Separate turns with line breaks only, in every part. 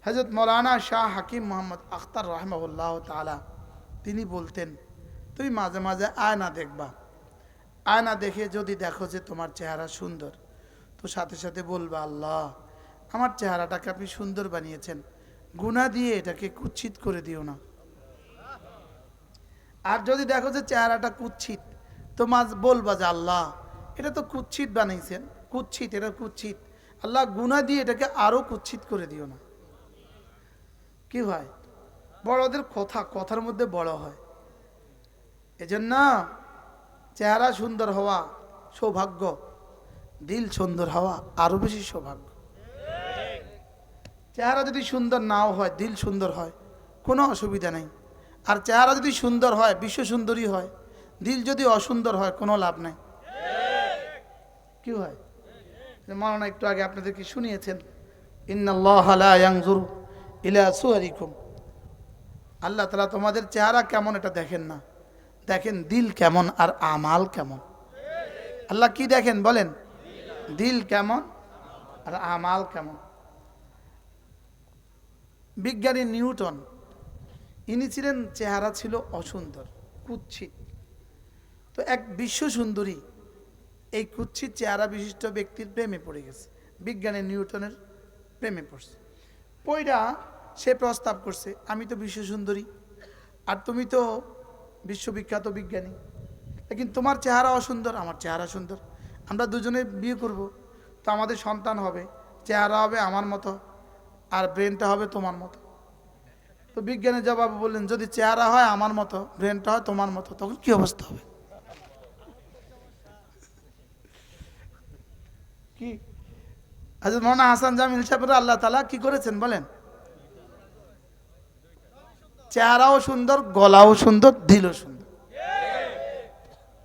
হযরত মৌলানা শাহ হাকিম মোহাম্মদ আখতার রাহিমাহুল্লাহ তাআলা তিনি বলতেন, তুমি মাঝে মাঝে আয়না দেখবা, আয়না দেখে যদি দেখো যে তোমার চেহারা সুন্দর, তো সাথে সাথে বলবা, আল্লাহ আমার চেহারাটাকে আপনি সুন্দর বানিয়েছেন, গুনাহ দিয়ে এটাকে কুৎসিত করে দিও না। আর যদি দেখো যে চেহারাটা কুৎসিত, তো বলবা যে আল্লাহ এটা তো কুৎসিত বানাইছেন, কুৎসিত, এটা কুৎসিত, আল্লাহ গুনাহ দিয়ে এটাকে আরো কুৎসিত করে দিও না। কি হয়, বড়দের কথার মধ্যে বড় হয়। এজন্য চেহারা সুন্দর হওয়া সৌভাগ্য, দিল সুন্দর হওয়া আরো বেশি সৌভাগ্য। চেহারা যদি সুন্দর নাও হয়, দিল সুন্দর হয়, কোনো অসুবিধা নেই। আর চেহারা যদি সুন্দর হয়, বিশ্ব সুন্দরী হয়, দিল যদি অসুন্দর হয়, কোনো লাভ নাই। কি হয়, মাওলানা একটু আগে আপনাদেরকে শুনিয়েছেন, ইন্নাল্লাহা লা ইয়ানজুরু ইলা সুওয়ারিকুম, আল্লাহ তাআলা তোমাদের চেহারা কেমন এটা দেখেন না, দেখেন দিল কেমন আর আমাল কেমন। আল্লাহ কি দেখেন বলেন? দিল কেমন আর আমাল কেমন। বিজ্ঞানী নিউটন, ইনি ছিলেন, চেহারা ছিল অসুন্দর, কুৎসিত। তো এক বিশ্ব সুন্দরী এই কুৎসিত চেহারা বিশিষ্ট ব্যক্তির প্রেমে পড়ে গেছে, বিজ্ঞানী নিউটনের প্রেমে পড়ছে। পয়রা সে প্রস্তাব করছে, আমি তো বিশ্ব সুন্দরী আর তুমি তো বিশ্ববিখ্যাত বিজ্ঞানী, কিন্তু তোমার চেহারা অসুন্দর, আমার চেহারা সুন্দর, আমরা দুজনে বিয়ে করব, তো আমাদের সন্তান হবে, চেহারা হবে আমার মতো আর ব্রেনটা হবে তোমার মতো। তো বিজ্ঞানের জবাব বললেন, যদি চেহারা হয় আমার মতো, ব্রেনটা হয় তোমার মতো, তখন কি অবস্থা হবে? কি হযরত মাওলানা হাসান জামিল সাহেব আল্লাহ তাআলা কি করেছেন বলেন? চেহারাও সুন্দর, গলাও সুন্দর, দিলও সুন্দর।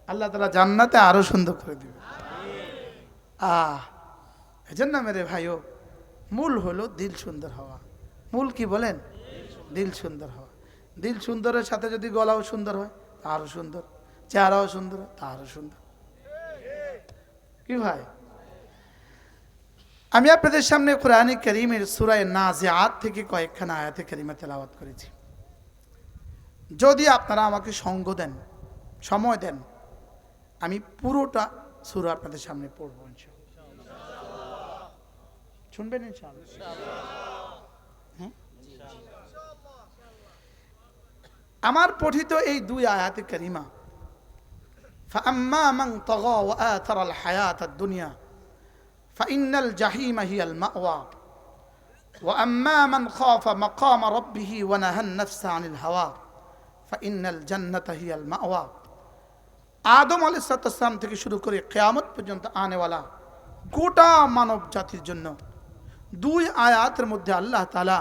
আল্লাহ তাআলা জান্নাতে আরো সুন্দর করে দিবে। এজন্য মেরে ভাইও, মূল হলো দিল সুন্দর হওয়া। মূল কি বলেন? দিল সুন্দর হওয়া। দিল সুন্দরের সাথে যদি গলাও সুন্দর হয় তা আরো সুন্দর, চেহারাও সুন্দর তা আরো সুন্দর। কি ভাই, আমি আপনাদের সামনে কোরআনে কারীমের সূরা নাজিআত থেকে কয়েকখানা আয়াতে কারিমা তেলাওয়াত করেছি। যদি আপনারা আমাকে সঙ্গ দেন, সময় দেন, আমি পুরোটা সূরা আপনাদের সামনে পড়ব ইনশাআল্লাহ। শুনবেন ইনশাআল্লাহ? হ্যাঁ, আমার পঠিত এই দুই আয়াতে কারিমা, ফাআম্মা মান তাগা ওয়া আথারাল হায়াতাদ দুনিয়া ফাইন্নাল জাহিমা হিয়াল মাওয়া ওয়া আম্মা মান খাফা মাকামা রাব্বিহি ওয়া নাহান নাফসা আনিল হাওয়া ফাইন্নাল জান্নাতা হিয়াল মাওয়া। আদম আলাইহিস সালাম থেকে শুরু করে কিয়ামত পর্যন্ত আনেওয়ালা গোটা মানব জাতির জন্য দুই আয়াতের মধ্যে আল্লাহ তাআলা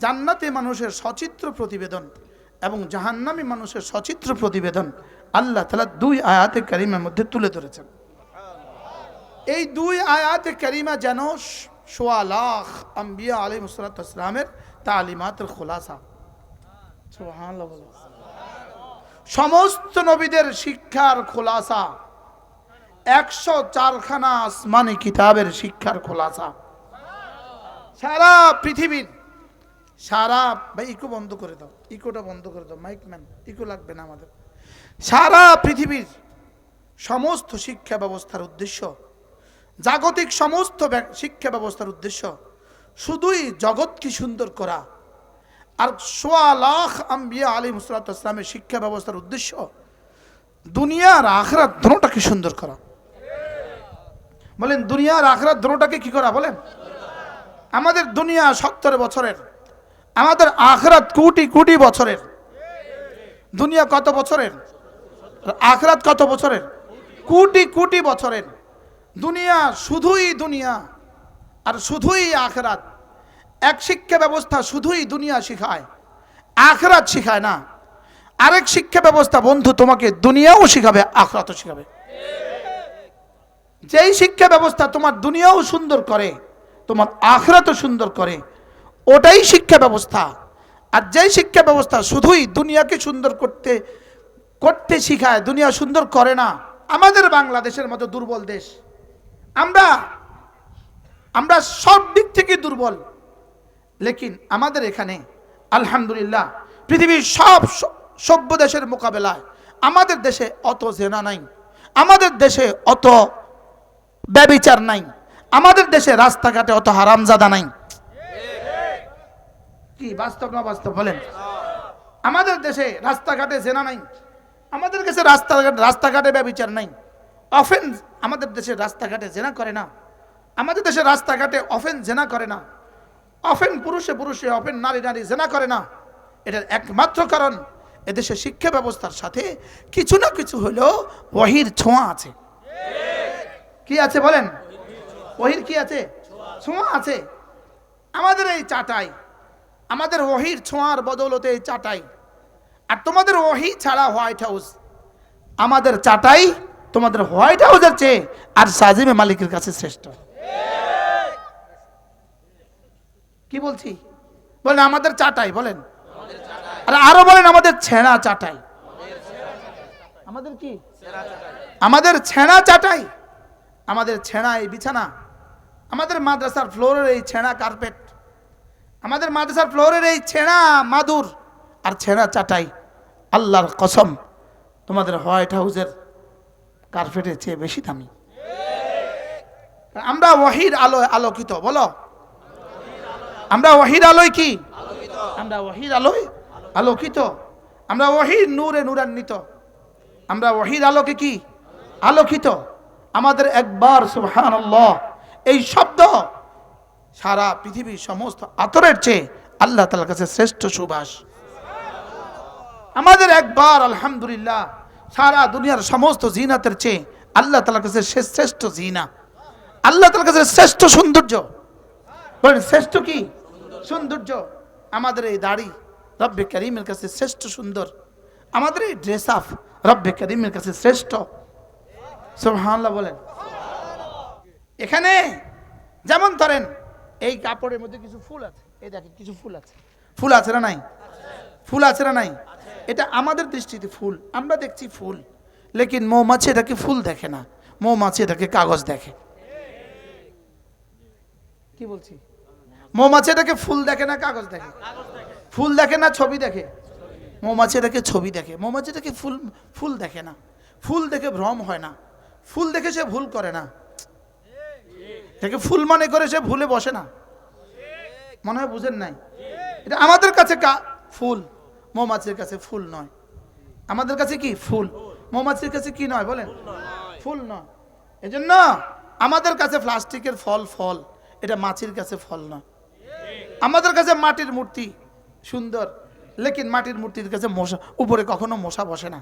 জান্নাতে মানুষের সচিত্র প্রতিবেদন এবং জাহান্নামী মানুষের সচিত্র প্রতিবেদন আল্লাহ তাআলা দুই আয়াতে কারিমার মধ্যে তুলে ধরেছেন। এই দুই আয়াতে কারিমা যেন সোয়া লাখ আম্বিয়া আলাইহিস সালামের তালিমাতের খোলাসা। সুবহানাল্লাহ। সমস্ত নবীদের শিক্ষার খোলাসা, 104খানা আসমানি কিতাবের শিক্ষার খোলাসা। সারা পৃথিবীর, সারা, ভাই ইকো বন্ধ করে দাও, ইকোটা বন্ধ করে দাও, মাইক ম্যান, ইকো লাগবে না আমাদের। সারা পৃথিবীর সমস্ত শিক্ষা ব্যবস্থার উদ্দেশ্য, জাগতিক সমস্ত শিক্ষা ব্যবস্থার উদ্দেশ্য শুধুই জগৎকে সুন্দর করা। আর সোয়া লাখ আম্বিয়া আলাইহিস সালামের শিক্ষা ব্যবস্থার উদ্দেশ্য দুনিয়া আর আখিরাত দুটোটাকে সুন্দর করা। বলেন, দুনিয়া আর আখিরাত দুটোটাকে কি করা বলেন? আমাদের দুনিয়া 70 বছরের, আমাদের আখিরাত কোটি কোটি বছরের। দুনিয়া কত বছরের? আখিরাত কত বছরের? কোটি কোটি বছরের। দুনিয়া শুধুই দুনিয়া আর শুধুই আখিরাত। এক শিক্ষা ব্যবস্থা শুধুই দুনিয়া শিখায়, আখিরাত শিখায় না। আরেক শিক্ষা ব্যবস্থা বন্ধু তোমাকে দুনিয়াও শিখাবে, আখিরাতও শিখাবে। যেই শিক্ষা ব্যবস্থা তোমার দুনিয়াও সুন্দর করে, তোমার আখিরাতও সুন্দর করে, ওটাই শিক্ষা ব্যবস্থা। আর যেই শিক্ষা ব্যবস্থা শুধুই দুনিয়াকে সুন্দর করতে করতে শিখায়, দুনিয়া সুন্দর করে না। আমাদের বাংলাদেশের মতো দুর্বল দেশ, আমরা সব দিক থেকে দুর্বল। লেকিন আমাদের এখানে আলহামদুলিল্লাহ পৃথিবীর সব সভ্য দেশের মোকাবেলায় আমাদের দেশে অত জেনা নাই, আমাদের দেশে অত ব্যভিচার নাই, আমাদের দেশে রাস্তাঘাটে অত হারামজাদা নাই। কি বাস্তব না বাস্তব বলেন? আমাদের দেশে রাস্তাঘাটে জেনা নাই, আমাদের দেশে রাস্তাঘাটে ব্যভিচার নাই, অফেন্স আমাদের দেশে রাস্তাঘাটে জেনা করে না, আমাদের দেশে রাস্তাঘাটে অফেন্স জেনা করে না, অফেন পুরুষে পুরুষে অফেন নারী নারী জেনা করে না। এটার একমাত্র কারণ এদেশে শিক্ষা ব্যবস্থার সাথে কিছু না কিছু হলেও ওয়াহির ছোঁয়া আছে। কি আছে বলেন? ওয়াহির কি আছে? ছোঁয়া আছে। আমাদের এই চাটাই, আমাদের ওয়াহির ছোঁয়ার বদৌলতে এই চাটাই, আর তোমাদের ওয়াহি ছাড়া হোয়াইট হাউস, আমাদের চাটাই তোমাদের হোয়াইট হাউসের চেয়ে আর সাজিমে মালিকের কাছে শ্রেষ্ঠ। কি বলছি বলেন? আমাদের চাটাই বলেন, আর আরো বলেন আমাদের ছেঁড়া চাটাই। আমাদের কি? আমাদের ছেঁড়া চাটাই, আমাদের ছেঁড়া এই বিছানা, আমাদের মাদ্রাসার ফ্লোরের এই ছেঁড়া কার্পেট, আমাদের মাদ্রাসার ফ্লোরের এই ছেঁড়া মাদুর আর ছেঁড়া চাটাই, আল্লাহর কসম তোমাদের হোয়াইট হাউসের কার্পেটের চেয়ে বেশি দামি। আমরা ওয়াহির আলোয় আলোকিত। বলো, আমরা ওয়াহির আলোয় কি? আমরা ওয়াহির আলোয় আলোকিত, আমরা ওয়াহির নূরে নূরান্বিত, আমরা ওয়াহির আলোকে কি? আলোকিত। আমাদের একবার সুবহানাল্লাহ এই শব্দ সারা পৃথিবীর সমস্ত আতরের চেয়ে আল্লাহ তাআলার কাছে শ্রেষ্ঠ সুবাস। আমাদের একবার আলহামদুলিল্লাহ সারা দুনিয়ার সমস্ত জিনাতের চেয়ে আল্লাহ তাআলার কাছে শ্রেষ্ঠ জিনা, আল্লাহ তাআলার কাছে শ্রেষ্ঠ সৌন্দর্য। বলেন শ্রেষ্ঠ কি? সৌন্দর্য। আমাদের এই দাড়ি রব্বে করিমের কাছে শ্রেষ্ঠ সুন্দর, আমাদের এই ড্রেস আপ রব্বে করিমের কাছে শ্রেষ্ঠ। সুবহানাল্লাহ বলেন। এখানে যেমন ধরেন এই কাপড়ের মধ্যে কিছু ফুল আছে, এই দেখেন কিছু ফুল আছে, ফুল আছে না নাই? ফুল আছে না নাই? এটা আমাদের দৃষ্টিতে ফুল, আমরা দেখছি ফুল, লেকিন মৌমাছি এটাকে ফুল দেখে না, মৌমাছি এটাকে কাগজ দেখে। কি বলছি? মৌমাছি এটাকে ফুল দেখে না কাগজ দেখে? ফুল দেখে না ছবি দেখে? মৌমাছি এটাকে ছবি দেখে। মৌমাছি এটাকে ফুল ফুল দেখে না, ফুল দেখে ভ্রম হয় না, ফুল দেখে সে ভুল করে না, এটাকে ফুল মনে করে সে ভুলে বসে না। মনে হয় বুঝেন নাই? এটা আমাদের কাছে ফুল, মৌমাছির কাছে ফুল নয়। আমাদের কাছে কি? ফুল। মৌমাছির কাছে কি নয় বলেন? ফুল নয়। এজন্য আমাদের কাছে প্লাস্টিকের ফল ফল, এটা মাছির কাছে ফল নয়। আমাদের কাছে মাটির মূর্তি সুন্দর, লেকিন মাটির মূর্তির কাছে মশা, উপরে কখনো মশা বসে না,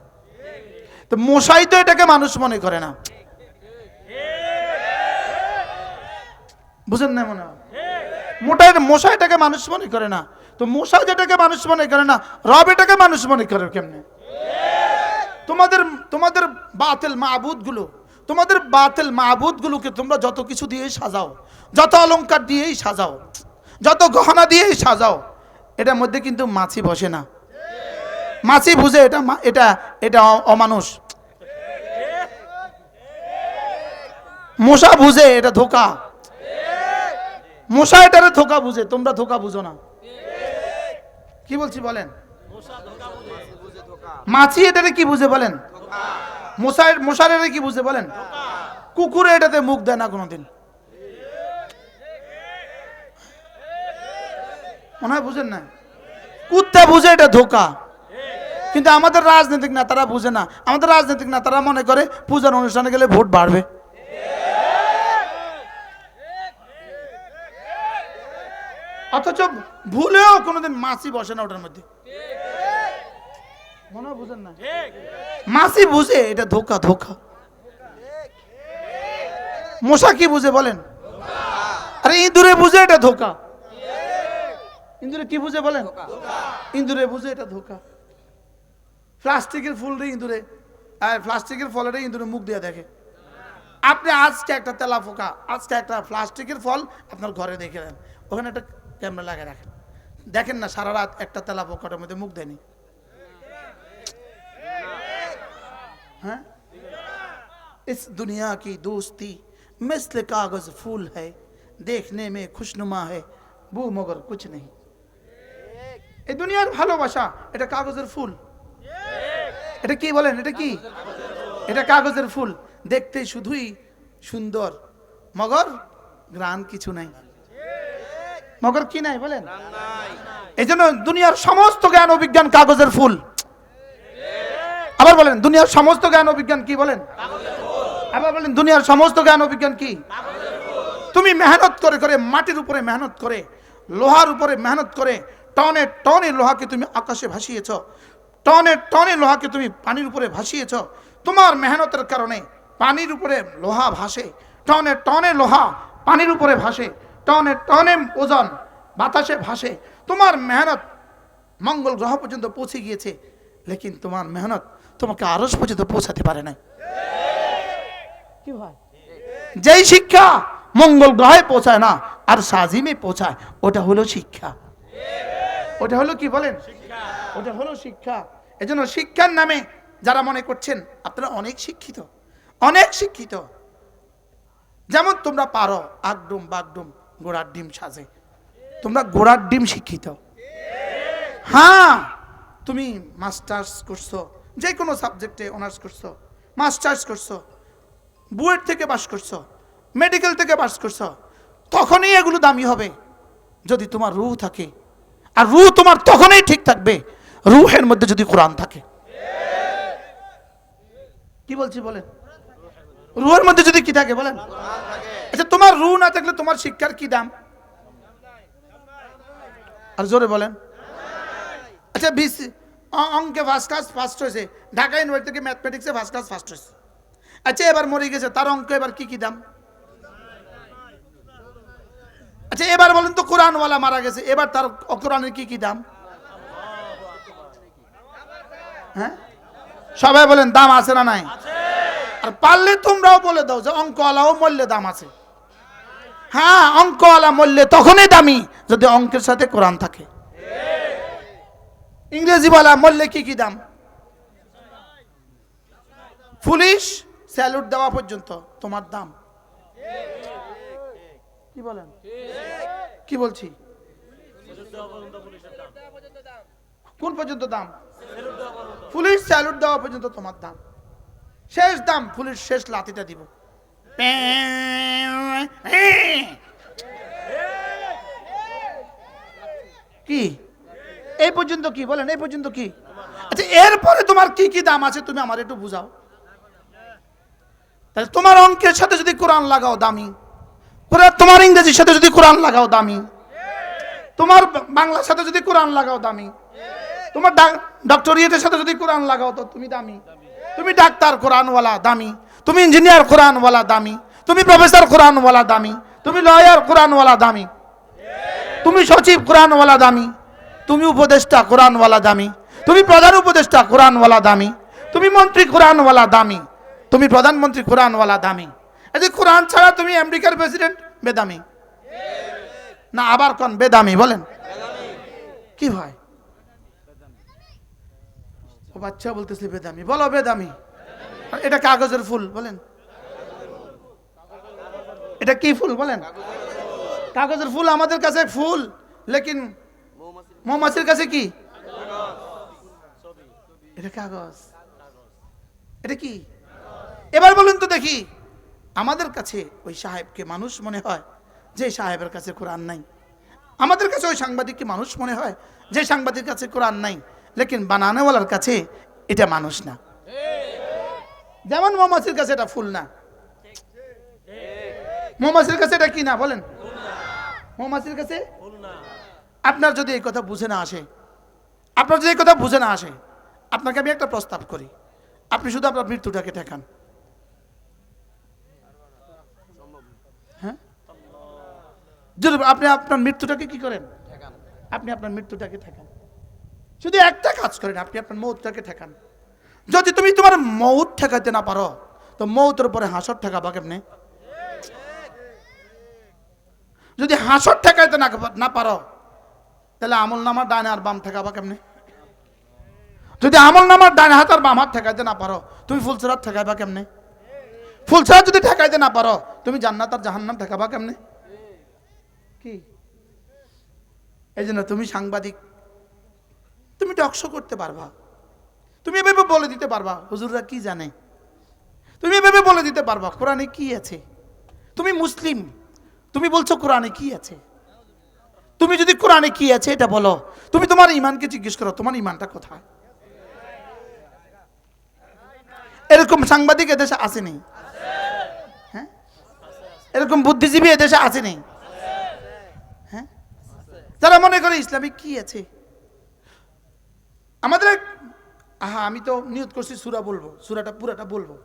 তো মশাই তো এটাকে মানুষ মনে করে না। বুঝেন না? মনে হয় মশা এটাকে মানুষ মনে করে না, তো মশা যেটাকে মানুষ মনে করে না, রব এটাকে মানুষ মনে করে কেমনে? তোমাদের বাতিল মাবুদ গুলো, তোমাদের বাতিল মাবুদ গুলোকে তোমরা যত কিছু দিয়েই সাজাও, যত অলংকার দিয়েই সাজাও, যত গহনা দিয়েই সাজাও, এটার মধ্যে কিন্তু মাছি বসে না। মাছি বুঝে এটা এটা এটা অমানুষ, মশা বুঝে এটা ধোকা, মশা এটারে ধোকা বুঝে, তোমরা ধোকা বুঝো না। কি বলছি বলেন? মাছি এটারে কি বুঝে বলেন? মশার এটা কি বুঝে বলেন? কুকুরে এটাতে মুখ দেয় না কোনোদিন। মনে হয় বুঝেন না? কুত্তা বুঝে এটা ধোকা, কিন্তু আমাদের রাজনৈতিক নেতারা বুঝে না। আমাদের রাজনৈতিক নেতারা মনে করে পূজার অনুষ্ঠানে গেলে ভোট বাড়বে। অথচ ভুলেও কোনোদিন মাছি বসে না ওটার মধ্যে। মনে হয় বুঝেন না? মাছি বুঝে এটা ধোকা ধোকা। মশা কি বুঝে বলেন? আরে ইঁদুরে বুঝে এটা ধোকা। ইঁদুরে কি বুঝে বলেন? ইঁদুরে বুঝে এটা ধোকা। প্লাস্টিকের ফুল রে ইঁদুরে, আর প্লাস্টিকের ফলের ইঁদুরে মুখ দিয়ে দেখে। আপনি আজকে একটা তেলা পোকা, আজকে একটা প্লাস্টিকের ফল আপনার ঘরে দেখে দেন, ওখানে একটা ক্যামেরা লাগিয়ে রাখেন, দেখেন না সারা রাত একটা তেলা পোকাটার মধ্যে মুখ দেয়নি। हाँ? इस दुनिया की दोस्ती मिस्ल कागज फूल है, देखने में खुशनुमा है বু মগর কুছ নেই। এই দুনিয়ার ভালোবাসা এটা কাগজের ফুল। এটা কি বলেন? এটা কি? এটা কাগজের ফুল, দেখতে শুধুই সুন্দর, মগর গ্রান কিছু নাই। মগর কি নাই বলেন? এই জন্য দুনিয়ার সমস্ত জ্ঞান ও বিজ্ঞান কাগজের ফুল। আবার বলেন, দুনিয়ার সমস্ত জ্ঞান ও বিজ্ঞান কি বলেন? আবার বলেন, দুনিয়ার সমস্ত জ্ঞান ও বিজ্ঞান কি? তুমি মেহনত করে করে, মাটির উপরে মেহনত করে, লোহার উপরে মেহনত করে, টনে টনে লোহাকে তুমি আকাশে ভাসিয়েছ, টনে টনে লোহাকে তুমি পানির উপরে ভাসিয়েছ। তোমার মেহনতের কারণে পানির উপরে লোহা ভাসে, টনে টনে লোহা পানির উপরে ভাসে, টনে টনে ওজন বাতাসে ভাসে। তোমার মেহনত মঙ্গল গ্রহ পর্যন্ত পৌঁছে গিয়েছে, লেকিন তোমার মেহনত তোমাকে আরশ পর্যন্ত পৌঁছাতে পারে না। কি হয়? যেই শিক্ষা মঙ্গল গ্রহে পৌঁছায় না আর সাজিমে পৌঁছায়, ওটা হলো শিক্ষা। ওটা হলো কি বলেন? ওটা হলো শিক্ষা। এজন্য শিক্ষার নামে যারা মনে করছেন আপনারা অনেক শিক্ষিত, অনেক শিক্ষিত, যেমন তোমরা পারো আগডুম বাগডুম গোড়ার ডিম সাজে, তোমরা গোড়ার ডিম শিক্ষিত। হ্যাঁ, তুমি মাস্টার্স করছো, যে কোনো সাবজেক্টে অনার্স করছো, মাস্টার্স করছো, বুয়েট থেকে পাস করছো, মেডিকেল থেকে পাস করছো, তখনই এগুলো দামি হবে যদি তোমার রূহ থাকে। আর রূহ তোমার তখনই ঠিক থাকবে রূহের মধ্যে যদি কোরআন থাকে। কি বলছি বলেন? রূহের মধ্যে যদি কি থাকে বলেন? আচ্ছা, তোমার রূহ না থাকলে তোমার শিক্ষার কি দাম? আর জোরে বলেন। আচ্ছা, অঙ্কে ফার্স্ট ক্লাস ফার্স্ট হয়েছে, ঢাকা ইউনিভার্সিটি থেকে ম্যাথমেটিক্সে ফার্স্ট ক্লাস ফার্স্ট হয়েছে। আচ্ছা, এবার মরে গেছে, তার অঙ্ক এবার কি কি দাম? আচ্ছা, এবার বলেন তো কোরআনওয়ালা মারা গেছে, এবার তার কোরআনের কি কি দাম? হ্যাঁ, সবাই বলেন দাম আছে না নাই? আর পারলে তোমরাও বলে দাও যে অঙ্কওয়ালাও মূল্যে দাম আছে। হ্যাঁ, অঙ্কওয়ালা মূল্যে তখনই দামি যদি অঙ্কের সাথে কোরআন থাকে। ইংরেজিওয়ালা মূল্যে কি কি দাম? পুলিশ স্যালুট দেওয়া পর্যন্ত তোমার দাম। কি বলেন? কি বলছি? কোন পর্যন্ত দাম? পুলিশ স্যালুট দেওয়া পর্যন্ত তোমার দাম। শেষ দাম পুলিশ শেষ লাঠিটা দিব। কি এই পর্যন্ত? কি বলেন এই পর্যন্ত কি? আচ্ছা, এরপরে তোমার কি কি দাম আছে তুমি আমার একটু বুঝাও। তাহলে তোমার অঙ্কের সাথে যদি কোরআন লাগাও দামি, তোমার ইংরেজির সাথে যদি কোরআন লাগাও দামি, তোমার বাংলার সাথে যদি কোরআন লাগাও দামি, তোমার ডক্টরিয়েটের সাথে যদি কোরআন লাগাও তো তুমি দামি। তুমি ডাক্তার কোরআনওয়ালা দামি, তুমি ইঞ্জিনিয়ার কোরআনওয়ালা দামি, তুমি প্রফেসর কোরআনওয়ালা দামি, তুমি লয়ার কোরআনওয়ালা দামি, তুমি সচিব কোরআনওয়ালা দামি, তুমি উপদেষ্টা কোরআনওয়ালা দামি, তুমি প্রধান উপদেষ্টা কোরআনওয়ালা দামি, তুমি মন্ত্রী কোরআনওয়ালা দামি, তুমি প্রধানমন্ত্রী কোরআনওয়ালা দামি। এই যে কোরআন ছাড়া তুমি আমেরিকার প্রেসিডেন্ট বেদামি না? আবার কোন বেদামি বলেন? কি ভাই ও বাচ্চা বলতেছে বেদামি, বলো বেদামি। এটা কাগজের ফুল বলেন। এটা কি ফুল বলেন? কাগজের ফুল আমাদের কাছে ফুল, লেকিন মৌমাছির কাছে কি? এটা কাগজ। এটা কি? এবার বলুন তো দেখি, আমাদের কাছে ওই সাহেবকে মানুষ মনে হয় যে সাহেবের কাছে কোরআন নাই? আমাদের কাছে ওই সাংবাদিককে মানুষ মনে হয় যে সাংবাদিকের কাছে কোরআন নাই? লেকিন বানানেওয়ালার কাছে এটা মানুষ না। যেমন মৌমাছির কাছে এটা ফুল না। মৌমাছির কাছে এটা কি না বলেন? মৌমাছির কাছে আপনার যদি এই কথা বুঝে না আসে, আপনার যদি এই কথা বুঝে না আসে, আপনাকে আমি একটা প্রস্তাব করি, আপনি শুধু আপনার মৃত্যুটাকে ঠেকান। হ্যাঁ, যদি আপনি আপনার মৃত্যুটাকে কি করেন? আপনি আপনার মৃত্যুটাকে ঠেকান। শুধু একটা কাজ করেন, আপনি আপনার মৌতটাকে ঠেকান। যদি তুমি তোমার মৌত ঠেকাইতে না পারো তো মৌতের উপরে হাসর ঠেকাবা কেমনে? যদি হাসর ঠেকাইতে না পারো তাহলে আমল নামার ডানে আর বাম ঠেকাবা কেমনে? যদি আমল নামার ডান হাত আর বাম হাত ঠেকাইতে না পারো তুমি ফুলসিরাত ঠেকাইবা কেমনে? ফুলসিরাত যদি ঠেকাইতে না পারো তুমি জান্নাত আর জাহান্নাম ঠেকাবা কেমনে? কি এই জন্য তুমি সাংবাদিক, তুমি টকশো করতে পারবা, তুমি এভাবে বলে দিতে পারবা হুজুররা কি জানে, তুমি এভাবে বলে দিতে পারবা কোরআনে কি আছে। তুমি মুসলিম, তুমি বলছো কোরআনে কি আছে। তুমি যদি কোরআনে কি আছে এটা বলো, তুমি তোমার ইমানকে জিজ্ঞেস করো তোমার ইমানটা কোথায়। এরকম সাংবাদিক এদেশে আসেনি, হ্যাঁ, এরকম বুদ্ধিজীবী এদেশে আসেনি, হ্যাঁ, যারা মনে করে ইসলামিক কি আছে। আমাদের আমি তো নিয়ত করছি সূরা বলবো, সূরাটা পুরাটা বলবো,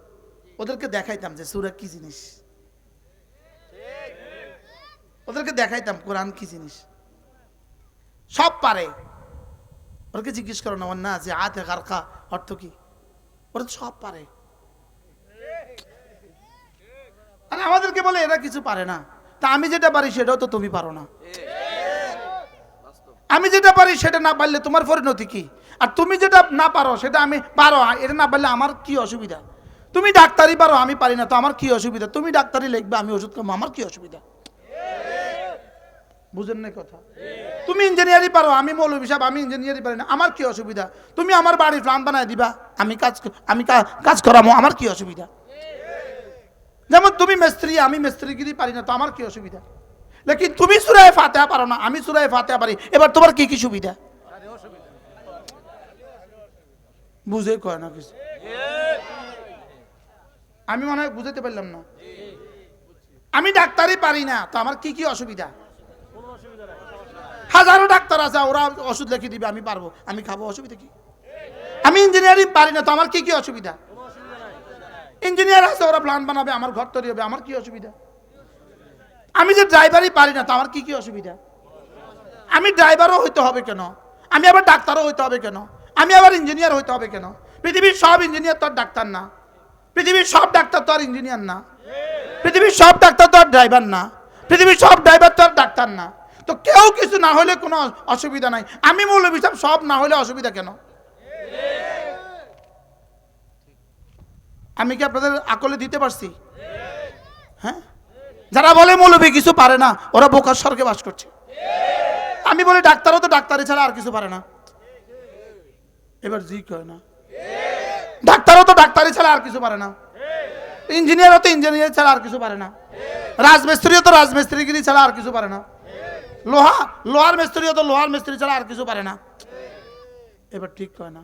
ওদেরকে দেখাইতাম যে সূরা কি জিনিস, ওদেরকে দেখাইতাম কোরআন কি জিনিস। সব পারে, ওদেরকে জিজ্ঞেস করো না না যে আতে গারকা অর্থ কি, ওরা তো সব পারে। আর আমাদেরকে বলে এরা কিছু পারে না। তা আমি যেটা পারি সেটাও তো তুমি পারো না। আমি যেটা পারি সেটা না পারলে তোমার পরিণতি কি? আর তুমি যেটা না পারো সেটা আমি পারো, এটা না পারলে আমার কি অসুবিধা? তুমি ডাক্তারি পারো, আমি পারি না, তো আমার কি অসুবিধা? তুমি ডাক্তারি লিখবে, আমি ওষুধ খাবো, আমার কি অসুবিধা? বুঝেন না কথা? তুমি ইঞ্জিনিয়ারিং পারো, আমি মৌলভী সাহেব, আমি ইঞ্জিনিয়ারিং পারি না, আমার কি অসুবিধা? তুমি আমার বাড়ির প্ল্যান বানায় দিবা, আমি কাজ করাবো, আমার কি অসুবিধা? যেমন তুমি মিস্ত্রি, আমি মিস্ত্রিগিরি পারি না, তো আমার কি অসুবিধা? লেকিন তুমি সূরা ফাতিহা পারো না, আমি সূরা ফাতিহা পারি, এবার তোমার কি কি সুবিধা? বুঝে কয় না কিছু, আমি মনে হয় বুঝাতে পারলাম না। আমি ডাক্তারি পারি না, তো আমার কি কি অসুবিধা? হাজারো ডাক্তার আছে, ওরা ওষুধ লিখে দিবে, আমি পারবো, আমি খাবো, অসুবিধা কি? আমি ইঞ্জিনিয়ারিং পারি না, তো আমার কি কি অসুবিধা? ইঞ্জিনিয়ার আছে, ওরা প্ল্যান বানাবে, আমার ঘর তৈরি হবে, আমার কি অসুবিধা? আমি যে ড্রাইভারই পারি না, তো আমার কি কি অসুবিধা? আমি ড্রাইভারও হইতে হবে কেন? আমি আবার ডাক্তারও হইতে হবে কেন? আমি আবার ইঞ্জিনিয়ার হইতে হবে কেন? পৃথিবীর সব ইঞ্জিনিয়ার তো আর ডাক্তার না, পৃথিবীর সব ডাক্তার তো আর ইঞ্জিনিয়ার না, পৃথিবীর সব ডাক্তার তো আর ড্রাইভার না, পৃথিবীর সব ড্রাইভার তো আর ডাক্তার না। তো কেউ কিছু না হলে কোনো অসুবিধা নাই। আমি মৌলভী সাহেব, সব না হলে অসুবিধা কেন? আমি কি আপনাদের আকলে দিতে পারছি? হ্যাঁ, যারা বলে মৌলভী কিছু পারে না, ওরা বোকার স্বর্গে বাস করছে। আমি বলি ডাক্তারও তো ডাক্তারি ছাড়া আর কিছু পারে না। এবার জি কয় না, ডাক্তারও তো ডাক্তারি ছাড়া আর কিছু পারে না, ইঞ্জিনিয়ারও তো ইঞ্জিনিয়ার ছাড়া আর কিছু পারে না, রাজমিস্ত্রিও তো রাজমিস্ত্রিগিরি ছাড়া আর কিছু পারে না, লোহার মিস্ত্রিও তো লোহার মিস্ত্রি ছাড়া আর কিছু পারে না। এবার ঠিক কয় না?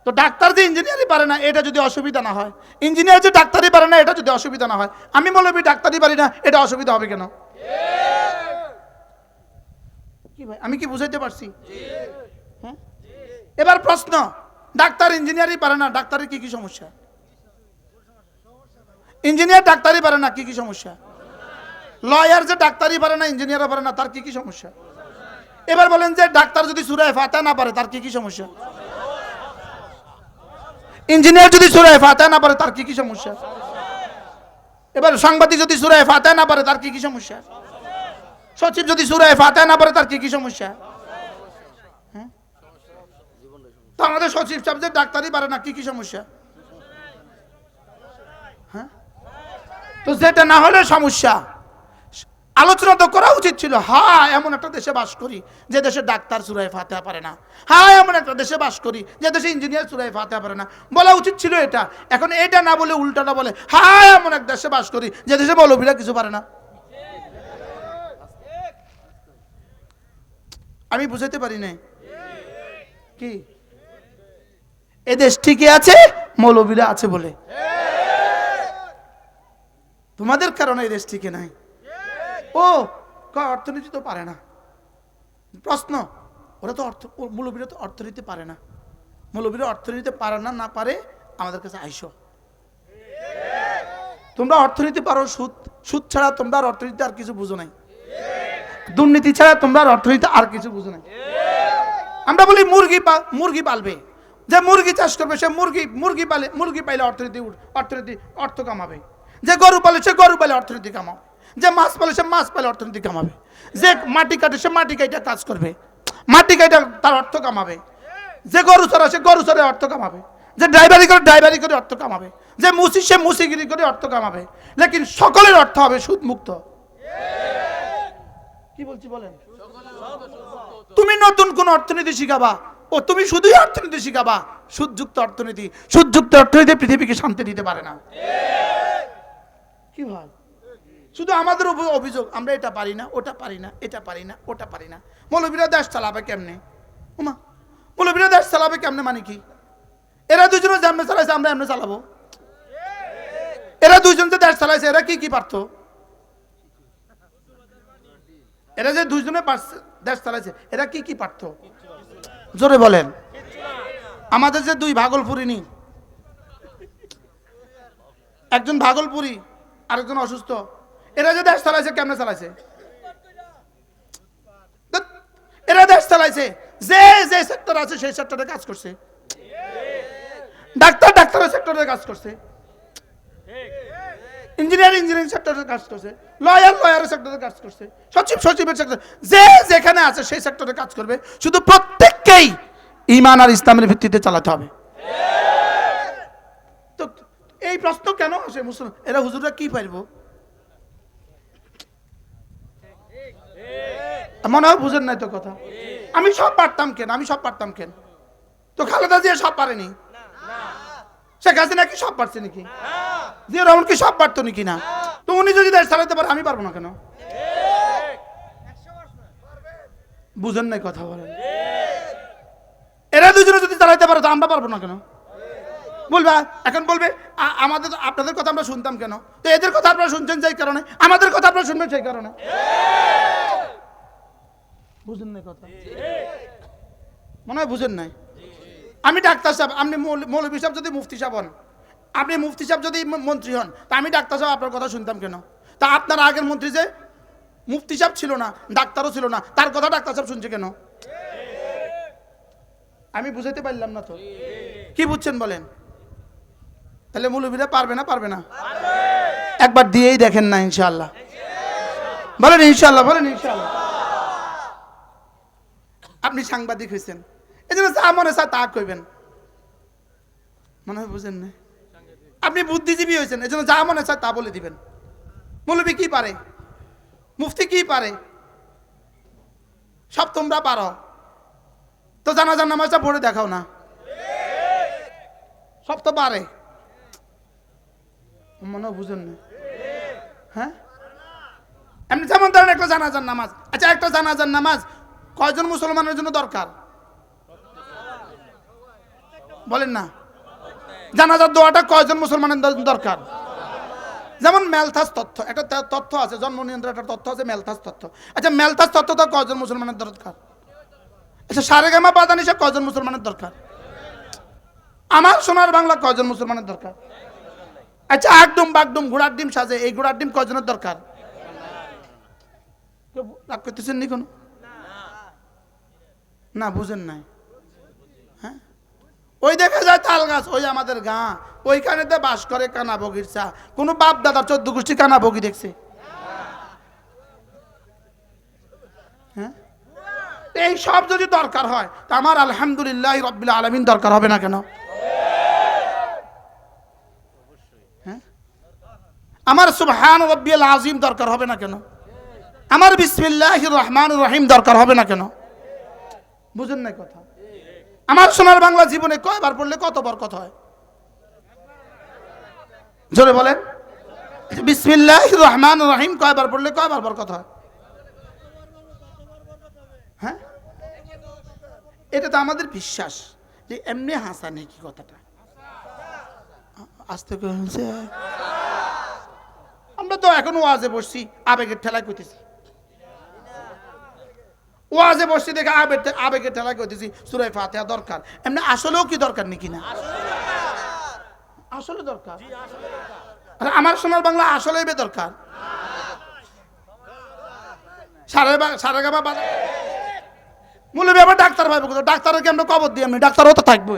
তো ডাক্তার যে ইঞ্জিনিয়ারই পারে না, এটা যদি অসুবিধা না হয়, ইঞ্জিনিয়ার যে ডাক্তারি পারে না, এটা যদি অসুবিধা না হয়, আমি মৌলভী ডাক্তারি পারি না, এটা অসুবিধা হবে কেন? কি ভাই, আমি কি বুঝাইতে পারছি? হ্যাঁ, এবার প্রশ্ন, ডাক্তার ইঞ্জিনিয়ারই পারে না, ডাক্তারের কি কি সমস্যা? ইঞ্জিনিয়ার ডাক্তারি পারে না, কি কি সমস্যা? লয়ার যে ডাক্তারি পারে না, ইঞ্জিনিয়ারও পারে না, তার কি কি সমস্যা? এবার বলেন যে ডাক্তার যদি সূরা ফাতিহা না পারে, তার কি কি সমস্যা? ইঞ্জিনিয়ার যদি সূরা ফাতিহা না পারে, তার কি কি সমস্যা? এবার সাংবাদিক যদি সূরা ফাতিহা না পারে, তার কি কি সমস্যা? সচিব যদি সূরা ফাতিহা না পারে, তার কি কি সমস্যা? হ্যাঁ, তো আমাদের সচিব সাহেব যে ডাক্তারি পারে না, কি কি সমস্যা? হ্যাঁ, তো যেটা না হলে সমস্যা, আলোচনা তো করা উচিত ছিল। হ্যাঁ, এমন একটা দেশে বাস করি যে দেশে ডাক্তার সূরা ফাতিহা পারে না, হ্যাঁ এমন একটা দেশে বাস করি যে দেশে ইঞ্জিনিয়ার সূরা ফাতিহা পারে না, বলা উচিত ছিল এটা। এখন এটা না বলে উল্টাটা বলে, হ্যাঁ এমন এক দেশে বাস করি যে দেশে মৌলভীরা কিছু পারে না। আমি বুঝাতে পারি না কি? এ দেশ ঠিকই আছে, মৌলভীরা আছে বলে, তোমাদের কারণে এই দেশ ঠিকই নাই। ও অর্থনীতি তো পারে না, প্রশ্ন, ওরা তো মৌলভীরা তো অর্থনীতি পারে না, মৌলভীরা অর্থনীতি পারে না, না পারে আমাদের কাছে আইসো। তোমরা অর্থনীতি পারো, সুদ ছাড়া তোমরা আর অর্থনীতি আর কিছু বুঝো নাই, দুর্নীতি ছাড়া তোমরা আর অর্থনীতি আর কিছু বুঝো নাই। আমরা বলি মুরগি পালবে, যে মুরগি চাষ করবে সে মুরগি পাইলে অর্থ কামাবে, যে গরু পালে সে গরু পাইলে অর্থনীতি কামাবে, যে মাছ পালে সে মাছ পাইলে অর্থনীতি কামাবে, যে মাটি কাটে সে মাটি কাটা কাজ করবে, মাটি কাটা তার অর্থ কামাবে, যে গরু চড়া সে গরু চড়ে অর্থ কামাবে, যে ড্রাইভারি করে অর্থ কামাবে, যে মুসি সে মুসিগিরি করে অর্থ কামাবে। লেকিন সকলের অর্থ হবে সুদ মুক্ত। কি বলছি বলেন? তুমি নতুন কোন অর্থনীতি শিখাবা? ও তুমি শুধুই অর্থনীতি শিখাবা, সুদযুক্ত অর্থনীতি। সুদযুক্ত অর্থনীতি পৃথিবীকে শান্তি দিতে পারে না। কি ভাই, শুধু আমাদের অভিযোগ, আমরা এটা পারি না, ওটা পারি না, এটা পারি না, ওটা পারি না। মৌলবীরা দেশ চালাবে কেমনে? ওমা, মৌলবীরা দেশ চালাবে কেমনে মানে কি? এরা দুজনে যেমনে চালাইছে আমরা এমনি চালাবো? এরা দুইজন যে দেশ চালাইছে এরা কি কি পারতো? এরা যে দুইজনে দেশ চালাইছে এরা কি কি পারতো? জোরে বলেন। আমাদের যে দুই ভাগলপুরিনী, একজন ভাগলপুরি আরেকজন অসুস্থ, এরা যে দেশ চালাইছে কেমনে চালাইছে? এরা দেশ চালাইছে যে যে সেক্টর আছে সেই সেক্টরে কাজ করছে। ডাক্তার ডাক্তারের সেক্টরে কাজ করছে, ইঞ্জিনিয়ার ইঞ্জিনিয়ারিং সেক্টরে কাজ করছে, লয়ার লয়ারের সেক্টরে কাজ করছে, সচিব সচিবের সেক্টরে, যে যেখানে আছে সেই সেক্টরে কাজ করবে। শুধু প্রত্যেককেই ঈমান আর ইসলামের ভিত্তিতে চালাতে হবে। তো এই প্রশ্ন কেন আসে মুসলমান? এরা হুজুররা কি পারবো? মনে হয় বুঝেন নাই তো কথা। আমি সব পারতাম কেন? আমি সব পারতাম কেন? তো খালেদা জিয়া সব পারেনি? শেখ হাসিনা কি সব পারছে নাকি? জিয়া রহমান কি সব পারতো নাকি না? তো উনি যদি দেশ চালাতে পারে আমি পারবো না কেন? বুঝেন নাই কথা বলেন। এরা দুজনে যদি চালাইতে পারে তো আমরা পারবো না কেন? বলবা এখন বলবে আমাদের আপনাদের কথা আমরা শুনতাম কেন? তো এদের কথা আপনারা শুনছেন সেই কারণে, আমাদের কথা আপনারা শুনবেন সেই কারণে। বুঝেন নাই কথা? মনে হয় বুঝেন নাই। আমি ডাক্তার সাহেব, আপনি মৌলভী সাহেব যদি মুফতি সাহেব হন, আপনি মুফতি সাহেব যদি মন্ত্রী হন, তা আমি ডাক্তার সাহেব আপনার কথা শুনতাম কেন? তা আপনার আগের মন্ত্রী যে মুফতি সাহেব ছিল না, ডাক্তারও ছিল না, তার কথা ডাক্তার সাহেব শুনছে কেন? আমি বুঝাইতে পারলাম না তো। কি বুঝছেন বলেন? তাহলে মৌলভীরা পারবে না? পারবে না? একবার দিয়েই দেখেন না ইনশাআল্লাহ। বলেন ইনশাআল্লাহ, বলেন ইনশাআল্লাহ। আপনি সাংবাদিক হয়েছেন, এই জন্য যা মনে চায় তা কইবেন। মনে হয় বুঝেন না। আপনি বুদ্ধিজীবী হয়েছেন, এই জন্য যা মনে চায় তা বলে দিবেন। মৌলভী কি পারে? মুফতি কি পারে? সব তোমরা পারো, তো জানাজার নামাজটা পড়ে দেখাও না। সব তো পারে, মনে হয় বুঝেন না। হ্যাঁ, এমনি যেমন ধরেন একটা জানাজার নামাজ, আচ্ছা একটা জানাজার নামাজ কয়জন মুসলমানের জন্য দরকার বলেন না? জানাজার দোয়াটা কয়জন মুসলমানের দরকার? যেমন মেলথাস তথ্য, একটা তথ্য আছে, জন্ম নিয়ন্ত্রণ একটা তথ্য আছে, মেলথাস তথ্য। আচ্ছা মেলথাস তথ্যটা কয়জন মুসলমানের দরকার? আচ্ছা সারেগামা পাদানিসা কয়জন মুসলমানের দরকার? আমার সোনার বাংলা কয়জন মুসলমানের দরকার? আচ্ছা আগডুম বাগডুম ঘোড়ার ডিম সাজে, এই ঘোড়ার ডিম কয়জনের দরকার? রাগ করতেছেন নি কোনো? না বুঝেন নাই। হ্যাঁ, ওই দেখা যায় তাল গাছ, ওই আমাদের গাঁ, ওইখানে বাস করে কানা বগির চা। কোন বাপ দাদা 14 গোষ্ঠী কানা বগি দেখছে? হ্যাঁ, এই সব যদি দরকার হয় তা আমার আলহামদুলিল্লাহ রাব্বিল আলামিন দরকার হবে না কেন? হ্যাঁ, আমার সুবহান রাব্বিয়াল আযীম দরকার হবে না কেন? আমার বিসমিল্লাহির রহমানির রহিম দরকার হবে না কেন? বুঝেন না কথা? আমার সোনার বাংলা জীবনে কয়বার পড়লে কত বরকত হয়? জোরে বলেন। বিসমিল্লাহির রহমানির রহিম কয়বার পড়লে কয়বার বরকত হয়? হ্যাঁ, এটা তো আমাদের বিশ্বাস যে এমনি হাসা নেই। কি কথাটা আস্তে করে আমরা তো এখন ওয়াজে বসছি, আবেগের ঠেলায় কইতেছি। ওয়াজে বসছি দেখে আবেগের ঠেলায় কইতেছি সূরা ফাতিহা দরকার। এমনি আসলেও কি দরকার নাকি না? আসলে দরকার। আর আমার সোনার বাংলা আসলেই বে দরকার। সারেগামা বাজা মূল্য আবার ডাক্তার ভাইব, ডাক্তারের কি আমরা কবর দিই? আমি ডাক্তারও তো থাকবো।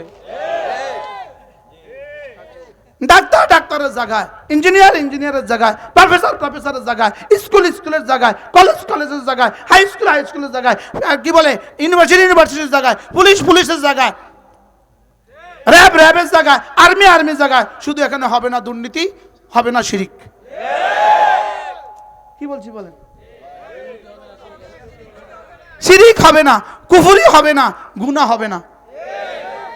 ডাক্তার ডাক্তারের জায়গায়, ইঞ্জিনিয়ার ইঞ্জিনিয়ারের জায়গায়, প্রফেসর প্রফেসরের জায়গায়, স্কুল স্কুলের জায়গায়, কলেজ কলেজের জায়গায়, হাই স্কুল হাই স্কুলের জায়গায়, কি বলে ইউনিভার্সিটি ইউনিভার্সিটির জায়গায়, পুলিশ পুলিশের জায়গায়, র্যাব র্যাবের জায়গায়, আর্মি আর্মির জায়গায়। শুধু এখানে হবে না দুর্নীতি, হবে না শিরিক। কি বলছি বলেন? শিরিক হবে না, কুফরি হবে না, গুনাহ হবে না,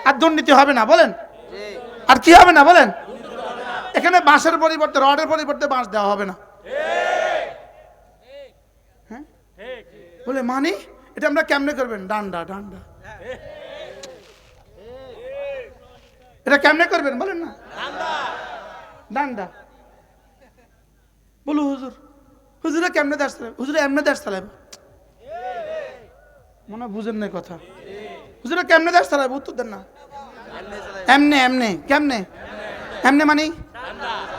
আর দুর্নীতি হবে না। বলেন আর কি হবে না? বলেন এখানে বাঁশের পরিবর্তে রডের পরিবর্তে বাঁশ দেওয়া হবে না। হ্যাঁ বলে মানে এটা আমরা কেমনে করবেন? ডান্ডা ডান্ডা এটা কেমনে করবেন বলেন না? ডান্ডা বলো হুজুর, হুজুরে কেমনে দেশ চালাবে? হুজুরে এমনে দেশ চালাবে, মনে বুঝেন না কথা। হুজুরে কেমনে দেশ চালাবে? উত্তর দেন না। এমনে এমনে কেমনে? এমনে মানে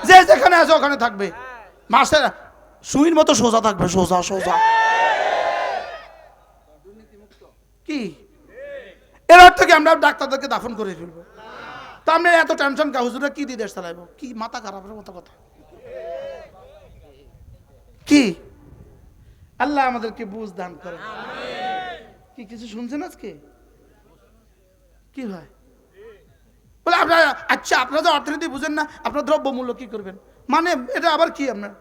যে যেখানে আছে ওখানে থাকবে, মাসে সুইর মতো সোজা থাকবে, সোজা সোজা। কি এর অর্থ কি আমরা ডাক্তারদেরকে দাফন করে ফেলবো? তো আমরা এত টেনশন কা? হুজুরা কি দিয়ে দেশ চালাইবো? কি মাথা খারাপের মতো কথা কি? আল্লাহ আমাদেরকে বুঝ দান করেন। কি কিছু শুনছেন আজকে? কি হয় বলে আপনারা? আচ্ছা আপনারা তো অর্থনীতি বুঝেন না, আপনার দ্রব্য মূল্য কি করবেন? মানে এটা আবার কি? আপনার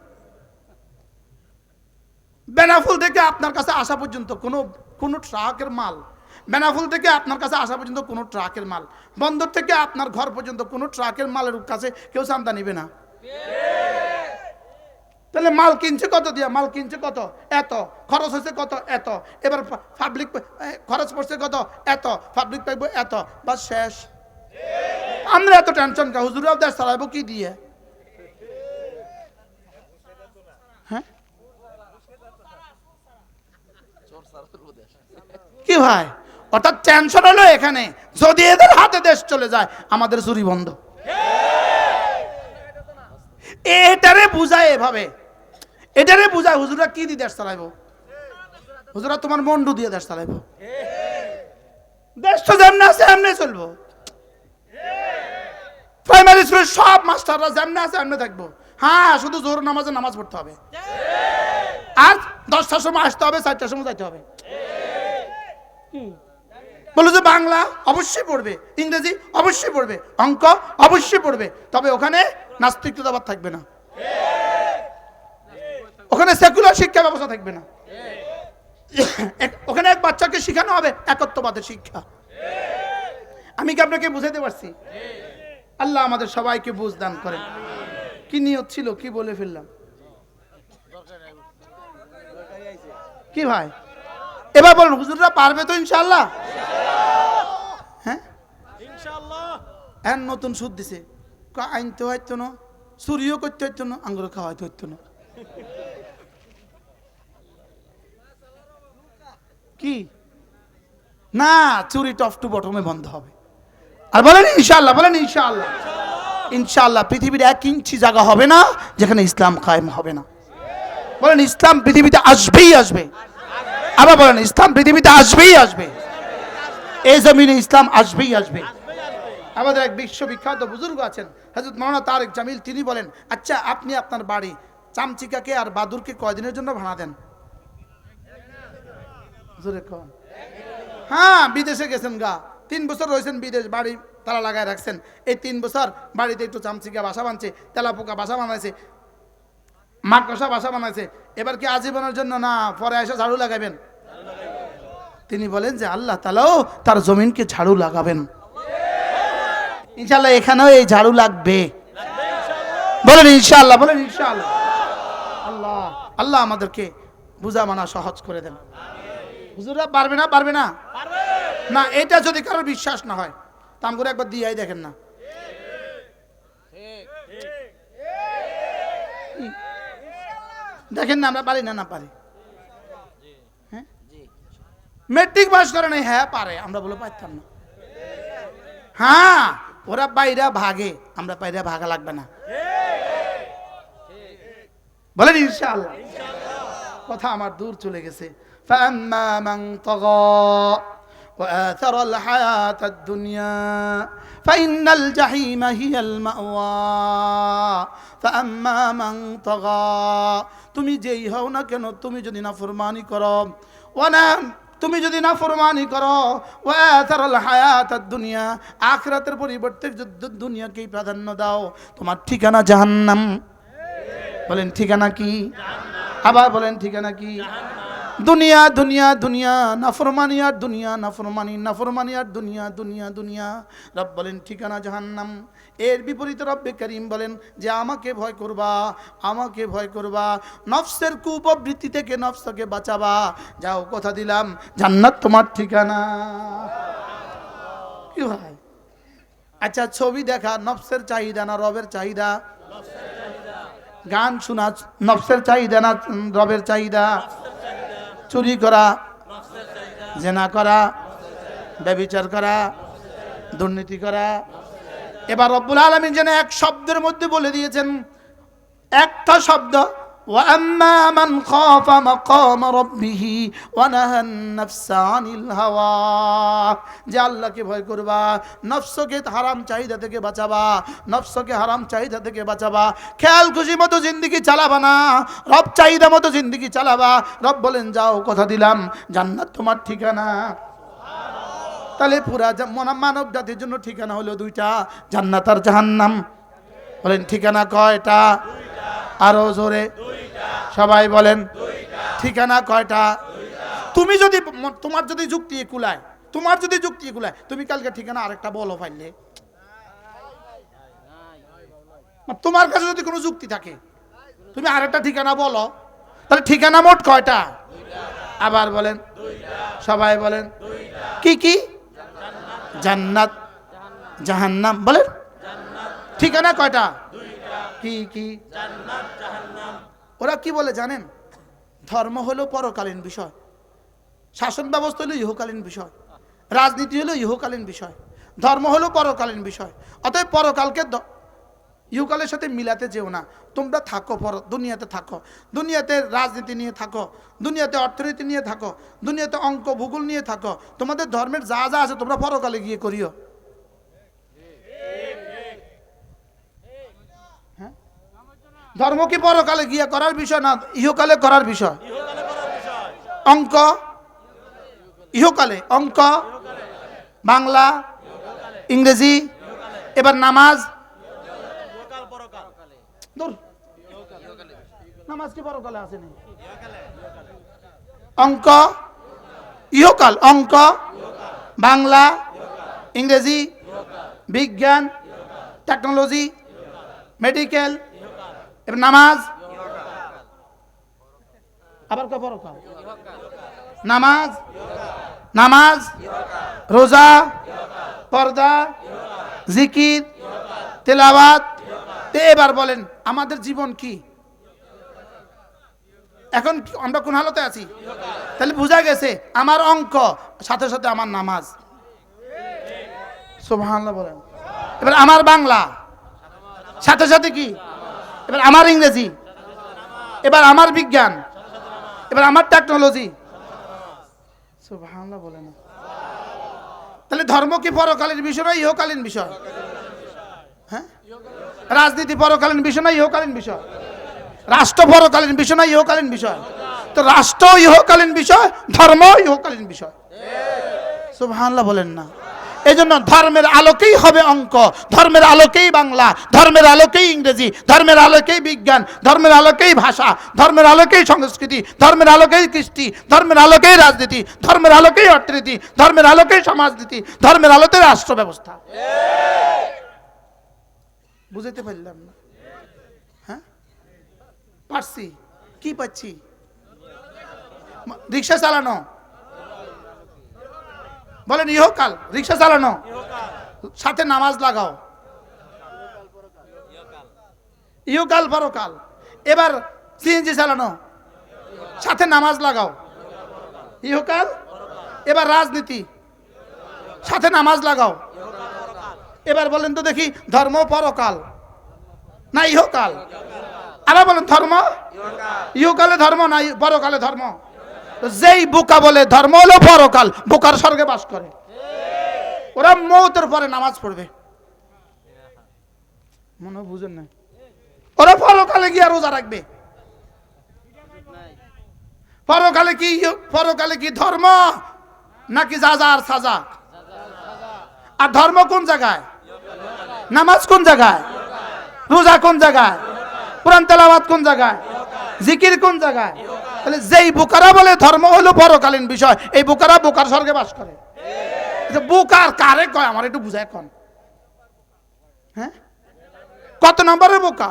বেনাফুল থেকে আপনার কাছে আসা পর্যন্ত কোনো ট্রাকের মাল, বেনাফুল থেকে আপনার কাছে আসা পর্যন্ত কোনো ট্রাকের মাল, বন্দর থেকে আপনার ঘর পর্যন্ত কোনো ট্রাকের মালের কাছে কেউ চান্দা নিবে না। তাহলে মাল কিনছে কত দিয়া? মাল কিনছে কত? এত। খরচ হয়েছে কত? এত। এবার পাবলিক খরচ পড়ছে কত? এত। পাবলিক পাইব এত, বাস শেষ। আমরা এত টেনশন কা? হুজুরাও দেশ চালাইবো কি দিয়ে? হ্যাঁ কি ভাই? অর্থাৎ টেনশন হলো এখানে যদি এদের হাতে দেশ চলে যায় আমাদের চুরি বন্ধ। এটারে বুঝায় এভাবে, এটারে বুঝায় হুজুরা কি দিয়ে দেশ চালাইবো? হুজুরা তোমার মন্ডু দিয়ে দেশ চালাইবো। দেশ তো যেমনে আছে এমনি চলবো। প্রাইমারি স্কুলের সব মাস্টাররা যেমনে আছে এমনি থাকবো। হ্যাঁ শুধু জোর নামাজে নামাজ পড়তে হবে, আর 10টার সময় আসতে হবে, 4টার সময় যাইতে হবে। বলো যে বাংলা অবশ্যই পড়বে, ইংরেজি অবশ্যই পড়বে, অঙ্ক অবশ্যই পড়বে, তবে ওখানে নাস্তিকতাবাদ থাকবে না, ওখানে সেকুলার শিক্ষা ব্যবস্থা থাকবে না। ওখানে এক বাচ্চাকে শেখানো হবে একত্ববাদের শিক্ষা। আমি কি আপনাকে বুঝাইতে পারছি? আল্লাহ আমাদের সবাইকে বুঝ দান করেন। কি নিয়ত ছিল কি বলে ফেললাম? কি ভাই এবার বলুন, হুজুররা পারবে তো ইনশাআল্লাহ? হ্যাঁ ইনশাআল্লাহ। এখন নতুন সুদ দিছে, আইনতে হইতো না, চুরিও করতে হইতো না, আঙ্গুর খাওয়াইতে হইতো না। কি না, চুরি টপ টু বটমে বন্ধ হবে। আর বলেন ইনশাআল্লাহ, বলেন ইনশাআল্লাহ। ইনশাআল্লাহ পৃথিবীর 1 ইঞ্চি জায়গা হবে না যেখানে ইসলাম কায়েম হবে না। বলেন ইসলাম পৃথিবীতে আসবেই আসবে। আবার বলেন ইসলাম পৃথিবীতে আসবেই আসবে। এই জমিনে ইসলাম আসবেই আসবে। আমাদের এক বিশ্ববিখ্যাত বুজুর্গ আছেন হযরত মাওলানা তারেক জামিল, তিনি বলেন, আচ্ছা আপনি আপনার বাড়ি চামচিকাকে আর বাদুরকে কয়দিনের জন্য ভাড়া দেন? জোরে কন। হ্যাঁ বিদেশে গেছেন গা, 3 বছর রয়েছেন বিদেশ, বাড়ি তালা লাগায় রাখছেন। এই 3 বছর বাড়িতে একটু চামচিকা বাসা বানছে, তেলাপোকা বাসা বানাইছে, মাকড়সা বাসা বানাইছে। এবার কি আজীবনের জন্য না পরে এসে ঝাড়ু লাগাবেন? তিনি বলেন যে আল্লাহ তাআলাও তার জমিনকে ঝাড়ু লাগাবেন। ইনশাআল্লাহ এখানেও এই ঝাড়ু লাগবে। বলেন ইনশাআল্লাহ, বলেন ইনশাআল্লাহ। আল্লাহ আল্লাহ আমাদেরকে বুঝা মানা সহজ করে দেন। হুজুররা পারবে না? পারবে না? না, এটা যদি কারোর বিশ্বাস না হয় তাম করে একবার দিয়াই দেখেন না। দেখেন না আমরা পারি না? না পারি। হ্যাঁ মেট্রিক পাস করে নাই, হ্যাঁ পারে, আমরা বলে পারতাম না। হ্যাঁ ওরা বাইরা ভাগে, আমরা বাইরা ভাগা লাগবে না। বলেন ইনশাআল্লাহ। কথা আমার দূর চলে গেছে। فأما من طغى وآثر الحياة الدنيا فإن الجحيم هي المأوى فأما من طغى তুমি যেই হও না কেন, তুমি যদি নাফরমানি করো, তুমি যদি নাফরমানি করো, ওয়াতারাল হায়াতাদ দুনিয়া, আখিরাতের পরিবর্তে দুনিয়াকেই প্রাধান্য দাও, তোমার ঠিকানা জাহান্নাম। বলেন ঠিকানা কি? আবার বলেন ঠিকানা কি? দুনিয়া দুনিয়া দুনিয়া, নাফরমানি আর দুনিয়া, নাফরমানি নাফরমানি আর দুনিয়া, দুনিয়া দুনিয়া। রব বলেন ঠিকানা জাহান্নাম। এর বিপরীতে রব্বে করিম বলেন যে আমাকে ভয় করবা, আমাকে ভয় করবা, নফসের কুপ্রবৃত্তি থেকে নফসকে বাঁচাবা, যাও কথা দিলাম জান্নাত তোমার ঠিকানা। কি ভাই? আচ্ছা, ছবি দেখা নফসের চাহিদা না রবের চাহিদা? গান শোনা নফসের চাহিদা না রবের চাহিদা? চুরি করা, জেনা করা, ব্যভিচার করা, দুর্নীতি করা। এবার রব্বুল আলামিন যেন এক শব্দের মধ্যে বলে দিয়েছেন, একটা শব্দ, وَأَمَّا مَنْ خَافَ مَقَامَ رَبِّهِ وَنَهَى النَّفْسَ عَنِ الْهَوَى। যে আল্লাহকে ভয় করবা, নফসকে হারাম চাহিদা থেকে বাঁচাবা, নফসকে হারাম চাহিদা থেকে বাঁচাবা, খেয়াল খুশি মতো জিন্দেগি চালাবা না, রব চাহিদা মতো জিন্দেগি চালাবা। রব বলেন যাও কথা দিলাম জান্নাত তোমার ঠিকানা। তাহলে পুরা মানব জাতির জন্য ঠিকানা হলো দুইটা, জান্নাত আর জাহান্নাম। বলেন ঠিকানা কয়টা? আরো জোরে সবাই বলেন ঠিকানা কয়টা? তুমি যদি তোমার যদি যুক্তি কুলায়, তোমার যদি যুক্তি কুলায়, তুমি কালকে ঠিকানা আরেকটা বলো পাইলে, তোমার কাছে যদি কোনো যুক্তি থাকে তুমি আরেকটা ঠিকানা বলো, তাহলে ঠিকানা মোট কয়টা? আবার বলেন সবাই বলেন কি কি? জান্নাত জাহান্নাম। বলেন ঠিকানা কয়টা? কি কি? ওরা কি বলে জানেন? ধর্ম হলো পরকালীন বিষয়, শাসন ব্যবস্থা হলো ইহকালীন বিষয়, রাজনীতি হলো ইহকালীন বিষয়, ধর্ম হলো পরকালীন বিষয়। অতএব পরকালকে ইহকালের সাথে মিলাতে যেও না। তোমরা থাকো দুনিয়াতে, থাকো দুনিয়াতে, রাজনীতি নিয়ে থাকো, দুনিয়াতে অর্থনীতি নিয়ে থাকো, দুনিয়াতে অঙ্ক ভূগোল নিয়ে থাকো, তোমাদের ধর্মের যা যা আছে তোমরা পরকালে গিয়ে করিও। ধর্ম কি পরকালে গিয়ে করার বিষয় না ইহকালে করার বিষয়? অঙ্ক ইহকালে, অঙ্ক বাংলা ইংরেজি, এবার নামাজ, নামাজ কি পরকালে আসেনি? অঙ্ক ইহকাল, অঙ্ক বাংলা ইংরেজি বিজ্ঞান টেকনোলজি মেডিকেল, এবার নামাজ আবার কে পরকাল? নামাজ, নামাজ রোজা পর্দা জিকির তেলাওয়াত। এবার বলেন আমাদের জীবন কি? এখন আমরা কোন হালতে আছি? তাহলে বোঝা গেছে আমার অঙ্ক সাথে সাথে আমার নামাজ। সুবহানাল্লাহ বলেন। এবার আমার বাংলা সাথে সাথে কি? এবার আমার ইংরেজি, এবার আমার বিজ্ঞান, এবার আমার টেকনোলজি। সুবহানাল্লাহ বলেন। তাহলে ধর্ম কি পরকালীন বিষয় না ইহকালীন বিষয়? হ্যাঁ, রাজনীতি পরকালীন বিষয় না ইহকালীন বিষয়? রাষ্ট্র পরকালীন বিষয় না ইহকালীন বিষয়? তো রাষ্ট্র ইহকালীন বিষয়, ধর্ম ইহকালীন বিষয়। সুবহানাল্লাহ বলেন না। এই জন্য ধর্মের আলোকেই হবে অঙ্ক, ধর্মের আলোকেই বাংলা, ধর্মের আলোকেই ইংরেজি, ধর্মের আলোকেই বিজ্ঞান, ধর্মের আলোকেই ভাষা, ধর্মের আলোকেই সংস্কৃতি, ধর্মের আলোকেই কৃষ্টি, ধর্মের আলোকেই রাজনীতি, ধর্মের আলোকেই অর্থনীতি, ধর্মের আলোকেই সমাজনীতি, ধর্মের আলোতে রাষ্ট্র ব্যবস্থা। বুঝতে পারলাম না? হ্যাঁ পারছি। কি পাচ্ছি? রিক্সা চালানো, বলেন ইহকাল, রিক্সা চালানো সাথে নামাজ লাগাও, ইহকাল পরকাল। এবার সিএনজি চালানো সাথে নামাজ লাগাও, ইহকাল। এবার রাজনীতি সাথে নামাজ লাগাও। এবার বলেন তো দেখি ধর্ম পরকাল না ইহকাল? আবার বলেন ধর্ম ইহকালে ধর্ম না পরকালে ধর্ম? যেই বোকা বলে ধর্ম হলো পরকাল, বোকার স্বর্গে বাস করে। ওরা মওতের পরে নামাজ পড়বে, মনে বুঝেন না? ওরা পরকালে গিয়ে রোজা রাখবে। পরকালে কি? পরকালে কি ধর্ম নাকি যাজা আর সাজা? আর ধর্ম কোন জায়গায়? নামাজ কোন জায়গায়? রোজা কোন জায়গায়? কোরআন তেলাওয়াত কোন জায়গায়? জিকির কোন জায়গায়? তাহলে যেই বোকারা বলে ধর্ম হলো পরকালীন বিষয়, এই বোকারা বোকার স্বর্গে বাস করে। বোকার কারে কয় আমার একটু বুঝায় কোন? হ্যাঁ, কত নম্বরের বোকা?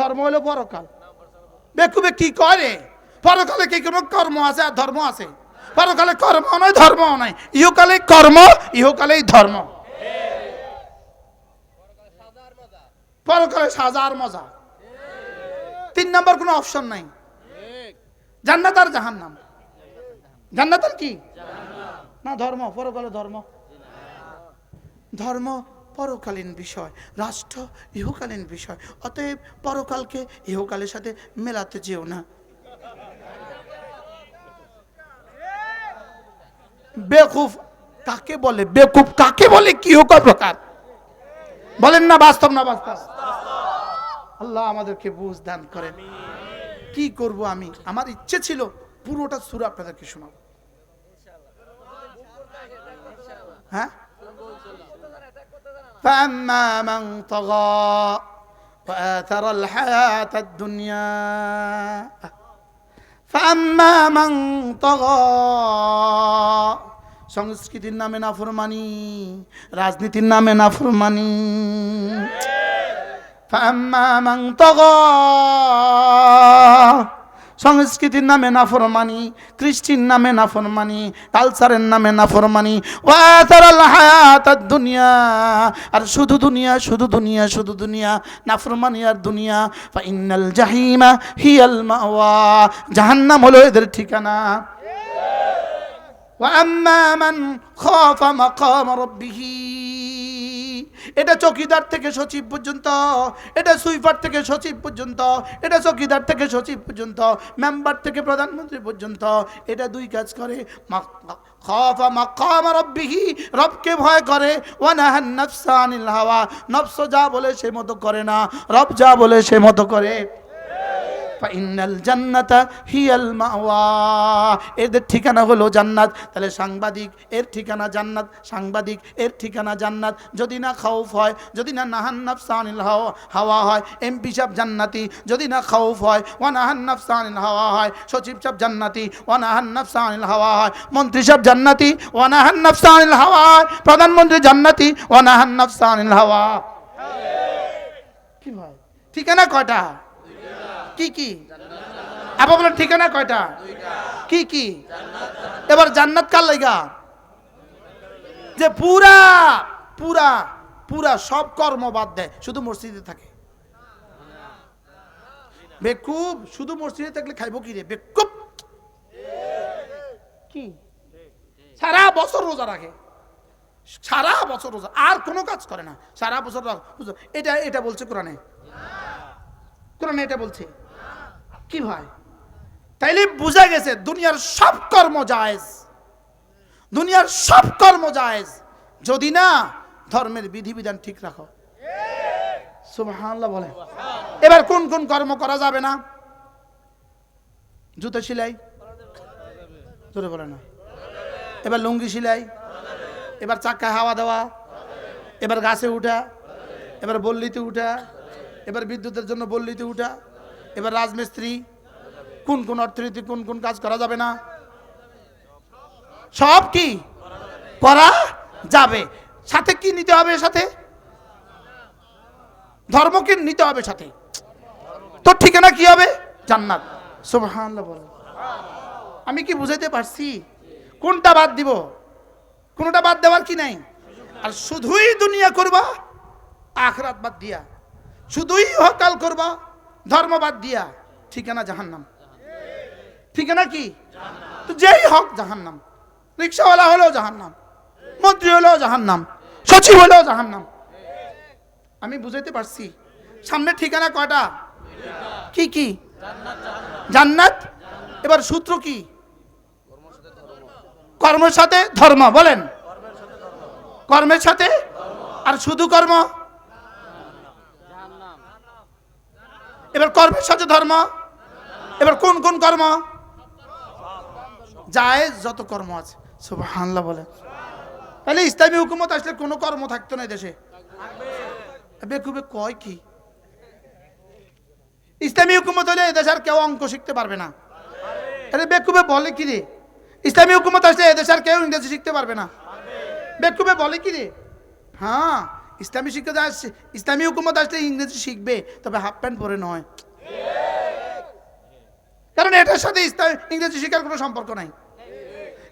ধর্ম হলো পরকাল। বেকুবে কি করে? পরকালে কি কোনো কর্ম আছে আর ধর্ম আছে? পরকালে কর্ম নয়, ধর্ম নয়। ইহকালে কর্ম, ইহকালেই ধর্ম। পরকালে সাজার মজা। 3 নম্বর কোনো অপশন নাই। জান্নাত আর জাহান্নাম। জান্নাত আর কি না ধর্ম? পরকালে ধর্ম। ধর্ম পরকালীন বিষয়, রাষ্ট্র ইহকালীন বিষয়। অতএব পরকালকে ইহকালের সাথে মেলাতে যেও না। বেকুফ কাকে বলে? বেকুফ কাকে বলে? কি হোক প্রকার বলেন না? বাস্তব না বাস্তব? আল্লাহ আমাদেরকে বুঝ দান করেন। কি করব আমি? আমার ইচ্ছে ছিল পুরোটা সূরা আপনাদেরকে শোনাবো। হ্যাঁ, فأما من طغى وآثر الحياة الدنيا فأما من طغى সংস্কৃতির নামে নাফরমানি, রাজনীতির নামে নাফরমানি। فأما من طغى সংস্কৃতির নামে নাফরমানি, কৃষ্টির নামে নাফরমানি, কালচারের নামে নাফরমানি। ওয়াতারাল হায়াতাদ দুনিয়া, আর শুধু দুনিয়া, শুধু দুনিয়া, শুধু দুনিয়া, নাফরমানি আর দুনিয়া। ফাইনাল জাহিমা হিয়াল মাওয়া, জাহান্নাম হলো এদের ঠিকানা। ওয়া আম্মা মান খাফা মাকাম রাব্বিহি, এটা চৌকিদার থেকে সচিব পর্যন্ত, এটা সুইপার থেকে সচিব পর্যন্ত, এটা চৌকিদার থেকে সচিব পর্যন্ত, মেম্বার থেকে প্রধানমন্ত্রী পর্যন্ত, এটা 2 কাজ করে। খাফা মাকাম রাব্বিহি, রবকে ভয় করে। ওয়া নাহান নাফসা আনিল হাওয়া, নফস যা বলে সে মতো করে না, রব যা বলে সে মতো করে। ফাইনাল জান্নাতা হিয়াল মাওয়া, এদের ঠিকানা হলো জান্নাত। তাহলে সাংবাদিক এর ঠিকানা জান্নাত, সাংবাদিক এর ঠিকানা জান্নাত। যদি না খাউফ হয়, যদি না নাহান নাফসা আনিল হাওয়া হয়, এমপি সাহেব জান্নাতি। যদি না খাউফ হয়, ওয়া নাহান নাফসা আনিল হাওয়া হয়, সচিব সাহেব জান্নাতি। ওয়া নাহান নাফসা আনিল হাওয়া হয়, মন্ত্রী সাহেব জান্নাতি। ওয়া নাহান নাফসা আনিল হাওয়া হয়, প্রধানমন্ত্রী জান্নাতি। ওয়া নাহান নাফসা আনিল হাওয়া। কি ভাই ঠিকানা কয়টা? কি কি? আবার বলেন ঠিকানা কয়টা? কি কি? এবার জান্নাত কার লাগা? যে পুরা পুরা পুরা সব কর্ম বাদ দেয়, শুধু মসজিদে থাকে। বেকুব শুধু মসজিদে থাকলে খাইব কি রে? বেকুব কি সারা বছর রোজা রাখে, সারা বছর রোজা, আর কোনো কাজ করে না, সারা বছর। এটা এটা বলছে কোরআনে? কোরআনে এটা বলছে কি ভাই? তাইলে বুঝা গেছে দুনিয়ার সব কর্ম জায়েজ, দুনিয়ার সব কর্ম জায়েজ, যদি না ধর্মের বিধিবিধান ঠিক রাখো। সুবহানাল্লাহ বলে। এবার কোন কোন কর্ম করা যাবে না? জুতো সেলাই, জোরে বলে না। এবার লুঙ্গি সেলাই, এবার চাক্কায় হাওয়া দেওয়া, এবার গাছে উঠা, এবার বল্লিতে উঠা, এবার বিদ্যুতের জন্য বল্লিতে উঠা, এবার রাজমিস্ত্রি। কোন কোন অর্থনীতি, কোন কোন কাজ করা যাবে না? সব কি করা যাবে। সাথে কি নিতে হবে? সাথে ধর্মকে নিতে হবে সাথে। তো ঠিকানা কি হবে? জান্নাত। সুবহানাল্লাহ বলে। আমি কি বুঝাইতে পারছি? কোনটা বাদ দিব? কোনটা বাদ দেওয়ার কি নাই। আর শুধুই দুনিয়া করবা আখিরাত বাদ দিয়া, শুধুই হকাল করবা ধর্ম বাদ দিয়া, ঠিকানা জাহান্নাম। ঠিকানা কি? তো যেই হক জাহান্নাম। রিক্সাওয়ালা হলেও জাহান্নাম, মন্ত্রী হলেও জাহান্নাম, সচিব হলেও জাহান্নাম। আমি বুঝাইতে পারছি? সামনে ঠিকানা কয়টা? কি কি? জান্নাত। এবার সূত্র কি? কর্মের সাথে ধর্ম। বলেন কর্মের সাথে, আর শুধু কর্ম। এবার কর্মের সাথে ধর্ম। এবার কোন কোন কর্ম? জায়েজ যত কর্ম আছে। সুবহানাল্লাহ বলে। তাহলে ইসলামী হুকুমত আসলে কোনো কর্ম থাকতো না দেশে। বেকুবে কয় কি? ইসলামী হুকুমত হলে এদেশের কেউ অঙ্ক শিখতে পারবে না। আরে বেকুবে বলে কি রে, ইসলামী হুকুমত আসলে এদেশের কেউ ইংরেজি শিখতে পারবে না। বেকুবে বলে কি রে? হ্যাঁ, ইসলামী শিক্ষা আসছে, ইসলামী হুকুমত আসলে ইংরেজি শিখবে, তবে হাফ প্যান্ট পরে নয়। কারণ এটার সাথে ইংরেজি শিক্ষার কোনো সম্পর্ক নাই।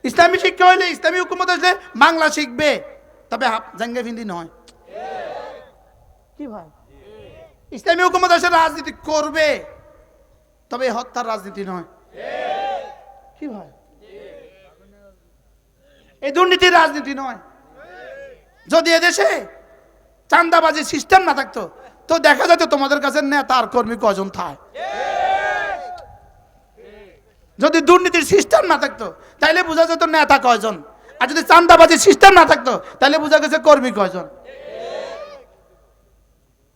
ইসলামী শিক্ষা হইলে, ইসলামী হুকুমত আসলে বাংলা শিখবে, তবে জাঙ্গা ফিন্দি নয়। কি ভাই? ইসলামী হুকুমত আসলে রাজনীতি করবে, তবে হত্যার রাজনীতি নয়। কি ভাই? এই দুর্নীতির রাজনীতি নয়। যদি এদেশে চাঁদাবাজি সিস্টেম না থাকতো, তো দেখা যেত তোমাদের কাছে নেতা আর কর্মী কজন থাকে। যদি দুর্নীতির সিস্টেম না থাকতো, তাইলে বোঝা যেত নেতা কয়জন। আর যদি চাঁদাবাজির সিস্টেম না থাকতো, তাইলে বোঝা গেছে কর্মী কয়জন।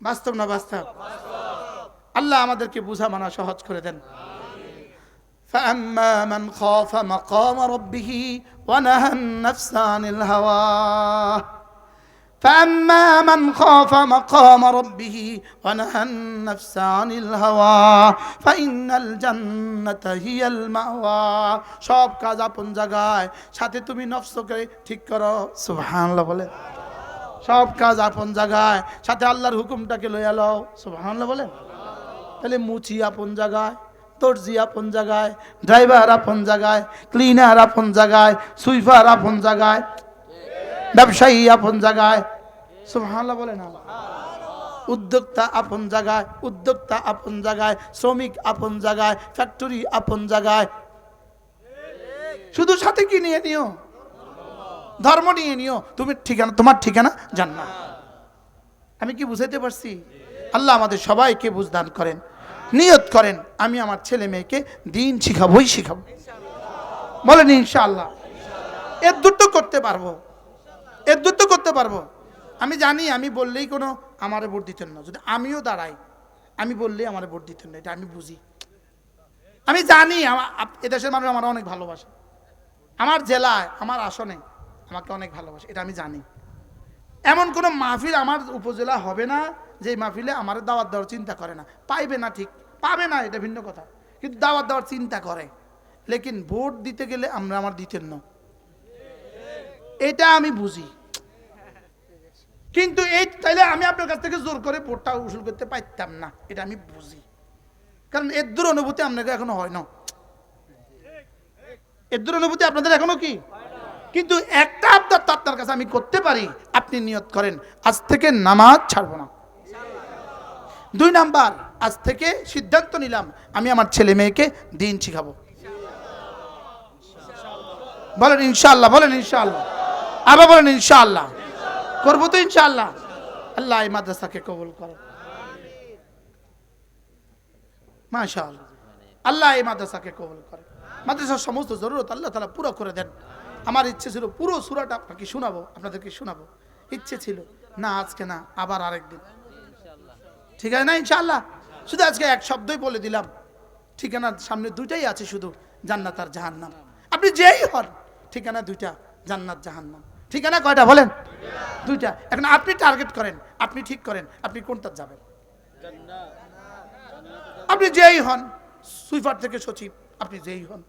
বাস্তব না বাস্তব? আল্লাহ আমাদেরকে বুঝা মানা সহজ করে দেন। فأما من خاف مقام ربه ونهى النفس عن الهوى فأما من خاف مقام ربه ونهى النفس عن الهوى فإن الجنة هي المأوى। সব কাজ আপন জায়গায়, সাথে তুমি নফসকে ঠিক করো। সুবহানাল্লাহ বলে। সব কাজ আপন জায়গায়, সাথে আল্লাহর হুকুমটাকে লইয়া লও। সুবহানাল্লাহ বলে। তাহলে মুচি আপন জায়গায়, দর্জি আপন জায়গায়, ড্রাইভার আপন জায়গায়, ক্লিনার আপন জায়গায়, সুইপার আপন জায়গায়, ব্যবসায়ী আপন জায়গায়। সুবহানাল্লাহ বলে না? উদ্যোক্তা আপন জায়গায়, উদ্যোক্তা আপন জায়গায়, শ্রমিক আপন জায়গায়, ফ্যাক্টরি আপন জায়গায়। শুধু সাথে কি নিয়ে নিও? ধর্ম নিয়ে নিও। তুমি ঠিকানা, তোমার ঠিকানা জান্নাত। আমি কি বুঝাইতে পারছি? আল্লাহ আমাদের সবাইকে বুঝদান করেন। নিয়ত করেন, আমি আমার ছেলে মেয়েকে দিন শিখাবোই শিখাবো। বলেন ইনশাআল্লাহ। এর দুটো করতে পারবো, এর দুটো করতে পারবো। আমি জানি আমি বললেই কোনো আমারে ভোট দিতেন না। যদি আমিও দাঁড়াই, আমি বললেই আমারে ভোট দিতেন না, এটা আমি বুঝি। আমি জানি এদেশের মানুষ আমার অনেক ভালোবাসে, আমার জেলায়, আমার আসনে আমাকে অনেক ভালোবাসে, এটা আমি জানি। এমন কোনো মাহফিল আমার উপজেলা হবে না যে মাহফিলে আমার দাওয়াত দেওয়ার চিন্তা করে না। পাইবে না, ঠিক পাবে না, এটা ভিন্ন কথা, কিন্তু দাওয়াত দেওয়ার চিন্তা করে। লেকিন ভোট দিতে গেলে আমরা আমার দিতেন না, এটা আমি বুঝি। কিন্তু এই তাইলে আমি আপনার কাছ থেকে জোর করে ভোটটা উসুল করতে পারতাম না, এটা আমি বুঝি। কারণ এর দূর অনুভূতি আপনাকে এখনো হয় না, এর দূর অনুভূতি আপনাদের এখনো কি। কিন্তু একটা আবদার তো আপনার কাছে আমি করতে পারি, আপনি নিয়ত করেন আজ থেকে নামাজ ছাড়বো না। 2 নাম্বার, আজ থেকে সিদ্ধান্ত নিলাম আমি আমার ছেলে মেয়েকে দিন শিখাবো। বলেন ইনশাআল্লাহ, বলেন ইনশাআল্লাহ, আবার বলেন ইনশাআল্লাহ। করবো তো ইনশাআল্লাহ। আল্লাহ এই মাদ্রাসাকে কবুল করেন, মাশাআল্লাহ। আল্লাহ এই মাদ্রাসাকে কবুল করেন, মাদ্রাসার সমস্ত জরুরত আল্লাহ তাআলা পুরো করে দেন। আমার ইচ্ছে ছিল পুরো সূরাটা আপনাকে শোনাবো, আপনাদেরকে শোনাবো, ইচ্ছে ছিল না, আজকে না, আবার আরেকদিন। ঠিক আছে না ইনশাআল্লাহ? শুধু আজকে এক শব্দই বলে দিলাম, ঠিকানার সামনে 2টাই আছে শুধু, জান্নাত আর জাহান্নাম। আপনি যেই হন, ঠিকানা 2টা, জান্নাত জাহান্নাম। ঠিকানা কয়টা বলেন? 2টা। এখন আপনি টার্গেট করেন, আপনি ঠিক করেন আপনি কোনটা যাবেন। আপনি যেই হন, সুইপার থেকে সচিব, আপনি যেই হন,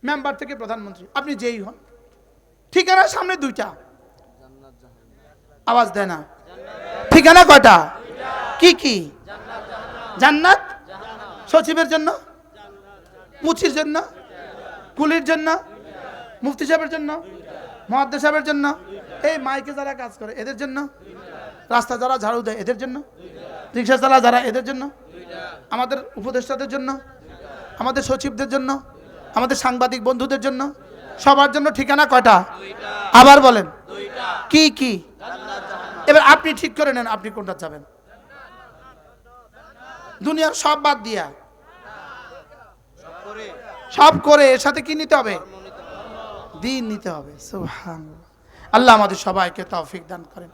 মেম্বার থেকে প্রধানমন্ত্রী, আপনি যেই হন, ঠিকানার সামনে 2টা, আওয়াজ দেয় না। ঠিকানা কয়টা? কি কি? জান্নাত, সচিবের জন্য, মুচির জন্য, কুলির জন্য, মুফতি সাহেবের জন্য, মুহাদ্দিস সাহেবের জন্য, এই মাইকে যারা কাজ করে এদের জন্য, রাস্তা যারা ঝাড়ু দেয় এদের জন্য, রিক্সা চালা যারা এদের জন্য, আমাদের উপদেষ্টাদের জন্য, আমাদের সচিবদের জন্য, আমাদের সাংবাদিক বন্ধুদের জন্য, সবার জন্য। ঠিকানা কয়টা? আবার বলেন। কি কি? এবার আপনি ঠিক করে নেন আপনি কোনটা যাবেন। দুনিয়ার সব বাদ দিয়া, সব করে এর সাথে কি নিতে হবে? দিন নিতে হবে। সুবহানাল্লাহ। আল্লাহ আমাদের সবাইকে তৌফিক দান করেন।